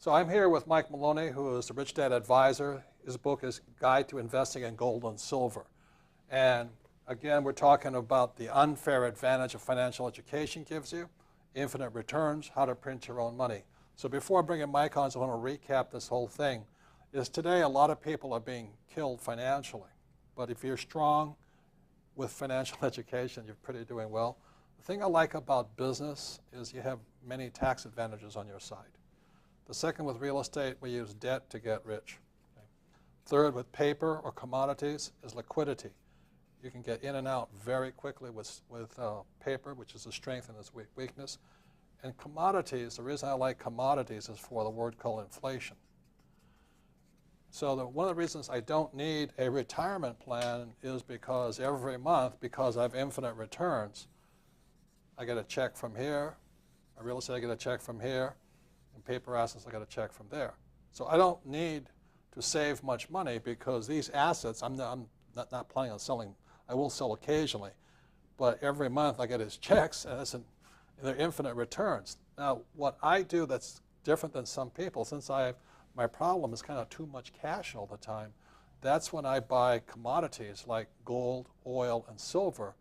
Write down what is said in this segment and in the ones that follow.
So I'm here with Mike Maloney, who is the Rich Dad Advisor. His book is Guide to Investing in Gold and Silver. And again, we're talking about the unfair advantage of financial education gives you, infinite returns, how to print your own money. So before I bring in Mike on, I want to recap this whole thing. Is today a lot of people are being killed financially. But if you're strong with financial education, you're pretty doing well. The thing I like about business is you have many tax advantages on your side. The second, with real estate, we use debt to get rich. Okay. Third, with paper or commodities, is liquidity. You can get in and out very quickly with paper, which is a strength and its weakness. And commodities, the reason I like commodities is for the word called inflation. So one of the reasons I don't need a retirement plan is because every month, because I have infinite returns, I get a check from here, a real estate I get a check from here, and paper assets I get a check from there. So I don't need to save much money because these assets, I'm not planning on selling. I will sell occasionally, but every month I get his checks, and they're infinite returns. Now, what I do that's different than some people, since my problem is kind of too much cash all the time, that's when I buy commodities like gold, oil, and silver,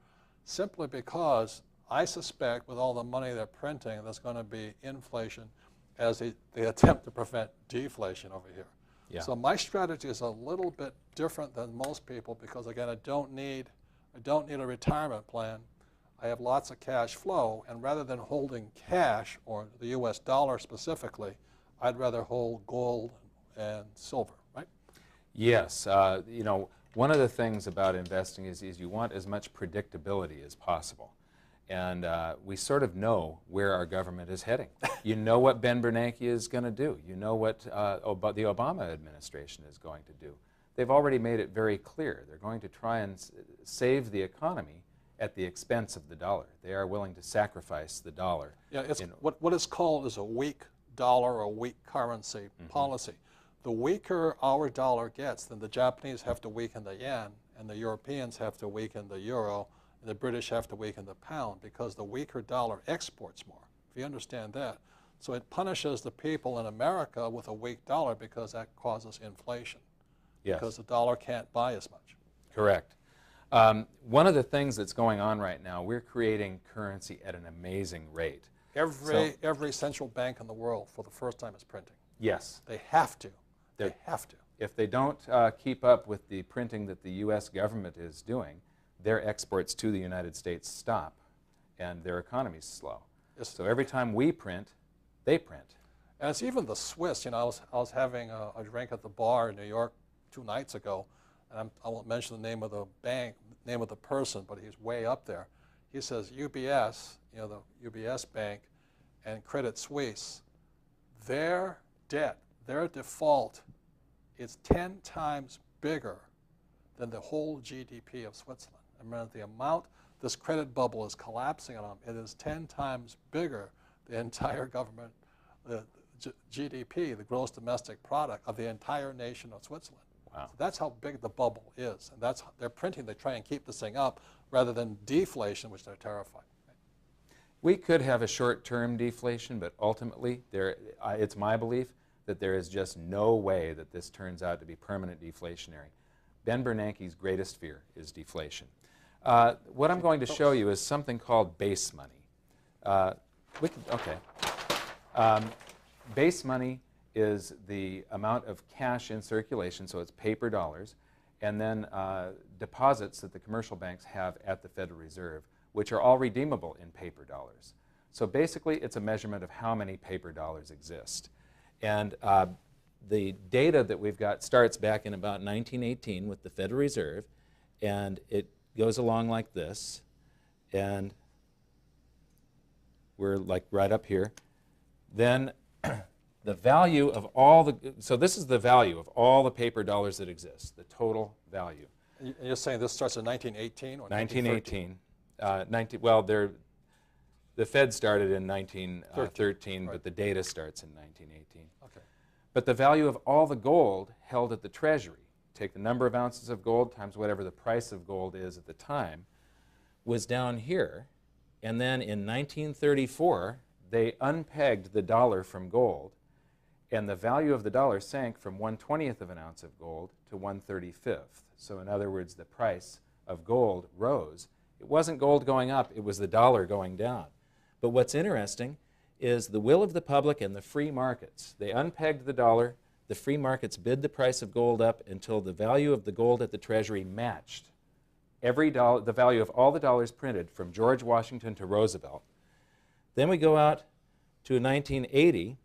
simply because I suspect with all the money they're printing, there's going to be inflation as they attempt to prevent deflation over here. Yeah. So my strategy is a little bit different than most people because, again, I don't need a retirement plan. I have lots of cash flow, and rather than holding cash, or the US dollar specifically, I'd rather hold gold and silver, right? Yes. You know, one of the things about investing is you want as much predictability as possible. And we sort of know where our government is heading. You know what Ben Bernanke is going to do. You know what the Obama administration is going to do. They've already made it very clear. They're going to try and save the economy at the expense of the dollar. They are willing to sacrifice the dollar. Yeah, it's what is called is a weak dollar or weak currency policy. The weaker our dollar gets, then the Japanese have to weaken the yen, and the Europeans have to weaken the euro, and the British have to weaken the pound, because the weaker dollar exports more, if you understand that. So it punishes the people in America with a weak dollar because that causes inflation. Yes. Because the dollar can't buy as much. Correct. One of the things that's going on right now, we're creating currency at an amazing rate. Every central bank in the world, for the first time, is printing. Yes. They have to. They have to. If they don't keep up with the printing that the U.S. government is doing, their exports to the United States stop, and their economies slow. Yes. So every time we print, they print. And it's even the Swiss. You know, I was having a drink at the bar in New York 2 nights ago, and I won't mention the name of the bank, name of the person, but he's way up there. He says UBS, you know, the UBS bank, and Credit Suisse, their debt, their default is 10 times bigger than the whole GDP of Switzerland. I mean, the amount this credit bubble is collapsing on them, it is 10 times bigger the entire government, the GDP, the gross domestic product of the entire nation of Switzerland. Wow. So that's how big the bubble is. And that's they're printing, they try and keep this thing up rather than deflation, which they're terrified. We could have a short-term deflation, but ultimately, it's my belief that there is just no way that this turns out to be permanent deflationary. Ben Bernanke's greatest fear is deflation. What I'm going to show you is something called base money. Base money is the amount of cash in circulation, so it's paper dollars, and then deposits that the commercial banks have at the Federal Reserve, which are all redeemable in paper dollars. So basically, it's a measurement of how many paper dollars exist. And the data that we've got starts back in about 1918 with the Federal Reserve, and it goes along like this, and we're like right up here. Then the value of all the, so this is the value of all the paper dollars that exist, the total value. And you're saying this starts in 1918 or 1918? Well, the Fed started in 1913, right. But the data starts in 1918. Okay. But the value of all the gold held at the Treasury, take the number of ounces of gold times whatever the price of gold is at the time, was down here. And then in 1934, they unpegged the dollar from gold, And the value of the dollar sank from 1/20th of an ounce of gold to 1/35th. So in other words, the price of gold rose. It wasn't gold going up, it was the dollar going down. But what's interesting is the will of the public and the free markets. They unpegged the dollar, the free markets bid the price of gold up until the value of the gold at the Treasury matched every dollar, the value of all the dollars printed from George Washington to Roosevelt. Then we go out to 1980,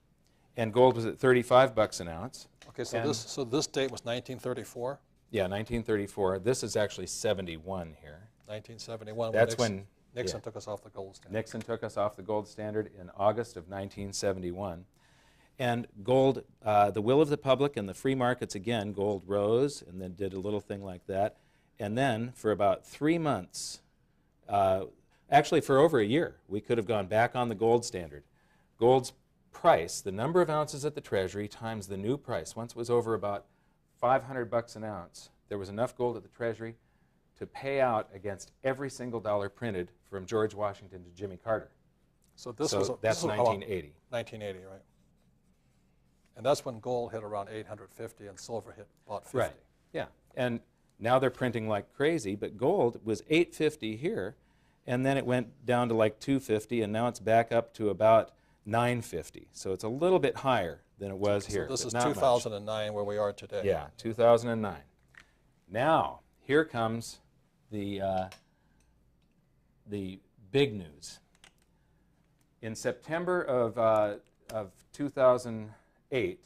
and gold was at 35 bucks an ounce. Okay, so this date was 1934? Yeah, 1934. This is actually 71 here. 1971. That's when Nixon yeah. took us off the gold standard. Nixon took us off the gold standard in August of 1971. And gold, the will of the public and the free markets, again, gold rose and then did a little thing like that. And then for about 3 months, actually for over a year, we could have gone back on the gold standard. Gold's price, the number of ounces at the Treasury times the new price, once it was over about 500 bucks an ounce, there was enough gold at the Treasury to pay out against every single dollar printed from George Washington to Jimmy Carter. So that's this 1980. 1980, right? And that's when gold hit around 850 and silver hit about 50. Right, yeah. And now they're printing like crazy, but gold was 850 here, and then it went down to like 250, and now it's back up to about 950. So it's a little bit higher than it was here. So this is not 2009 where we are today. Yeah, 2009. Now, here comes the big news. In September of 2008,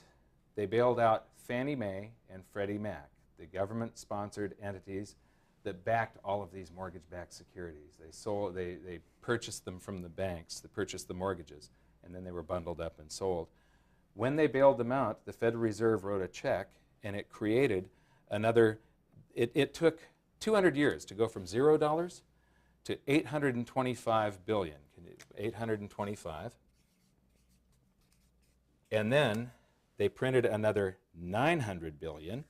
they bailed out Fannie Mae and Freddie Mac, the government-sponsored entities that backed all of these mortgage-backed securities. They purchased them from the banks, they purchased the mortgages, and then they were bundled up and sold. When they bailed them out, the Federal Reserve wrote a check, and it created another, it took 200 years to go from $0 to 825 billion, 825. And then they printed another 900 billion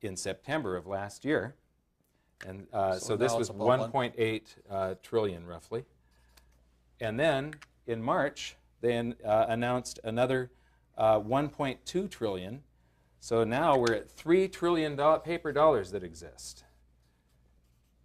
in September of last year. And so this was 1.8 trillion roughly. And then in March, they announced another 1.2 trillion. So now we're at 3 trillion paper dollars that exist.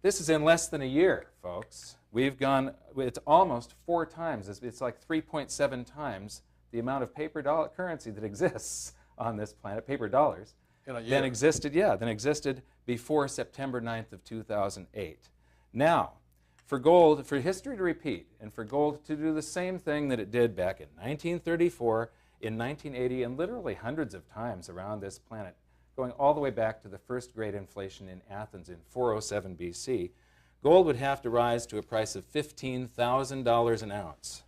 This is in less than a year, folks. We've gone, it's almost 4 times, it's like 3.7 times the amount of paper currency that exists on this planet, paper dollars, than existed before September 9th of 2008. Now, for gold, for history to repeat, and for gold to do the same thing that it did back in 1934, in 1980, and literally hundreds of times around this planet, going all the way back to the first great inflation in Athens in 407 BC, gold would have to rise to a price of $15,000 an ounce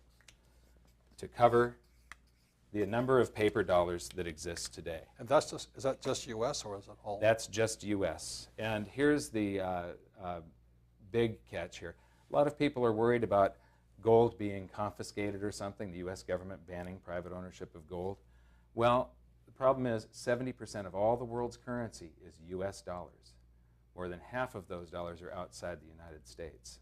to cover the number of paper dollars that exist today. And that's just, is that just U.S. or is it all? That's just U.S. And here's the big catch here. A lot of people are worried about gold being confiscated or something, the U.S. government banning private ownership of gold. Well, the problem is 70% of all the world's currency is U.S. dollars. More than half of those dollars are outside the United States.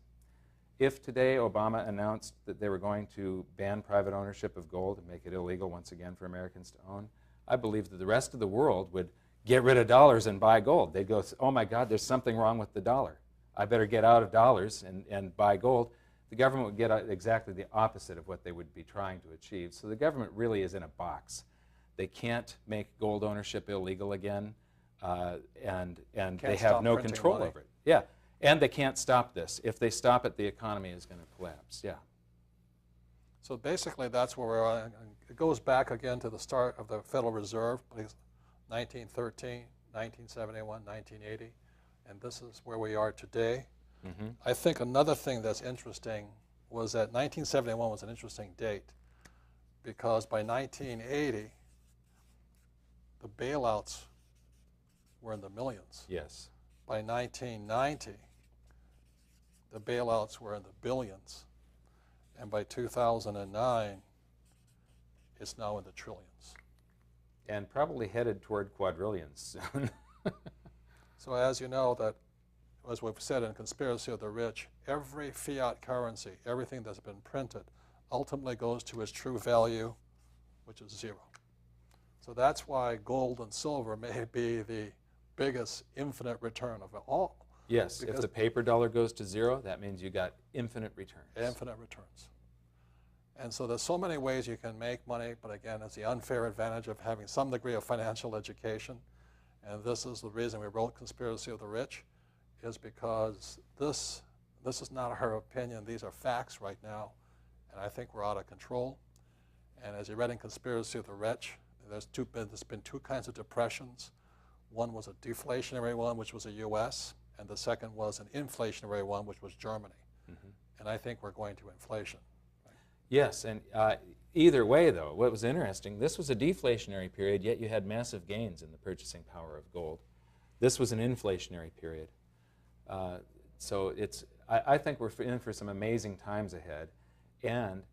If today Obama announced that they were going to ban private ownership of gold and make it illegal once again for Americans to own, I believe that the rest of the world would get rid of dollars and buy gold. They'd go, oh my God, there's something wrong with the dollar. I better get out of dollars and buy gold. The government would get exactly the opposite of what they would be trying to achieve. So the government really is in a box. They can't make gold ownership illegal again, and they have no control over it. Yeah, and they can't stop this. If they stop it, the economy is going to collapse. Yeah. So basically, that's where we're at. It goes back again to the start of the Federal Reserve, 1913, 1971, 1980, and this is where we are today. Mm-hmm. I think another thing that's interesting was that 1971 was an interesting date because by 1980, the bailouts were in the millions. Yes. By 1990, the bailouts were in the billions. And by 2009, it's now in the trillions. And probably headed toward quadrillions soon. So as you know, that, as we've said in Conspiracy of the Rich, every fiat currency, everything that's been printed, ultimately goes to its true value, which is 0. So that's why gold and silver may be the biggest infinite return of it all. Yes, if the paper dollar goes to zero, that means you got infinite returns. Infinite returns. And so there's so many ways you can make money, but again, it's the unfair advantage of having some degree of financial education. And this is the reason we wrote Conspiracy of the Rich, is because this is not our opinion. These are facts right now, and I think we're out of control. And as you read in Conspiracy of the Rich, there's been two kinds of depressions. One was a deflationary one, which was the US, and the second was an inflationary one, which was Germany. And I think we're going to inflation. Yes, and either way, though, what was interesting, this was a deflationary period, yet you had massive gains in the purchasing power of gold. This was an inflationary period. So I think we're in for some amazing times ahead, and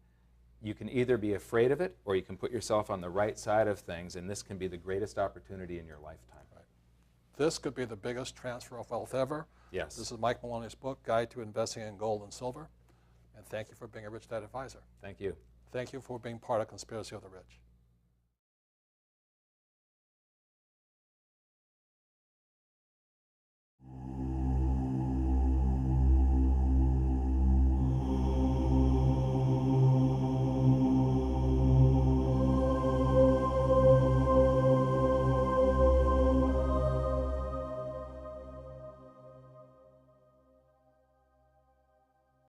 you can either be afraid of it or you can put yourself on the right side of things, and this can be the greatest opportunity in your lifetime. Right. This could be the biggest transfer of wealth ever. Yes. This is Mike Maloney's book, Guide to Investing in Gold and Silver. And thank you for being a Rich Dad Advisor. Thank you. Thank you for being part of Conspiracy of the Rich.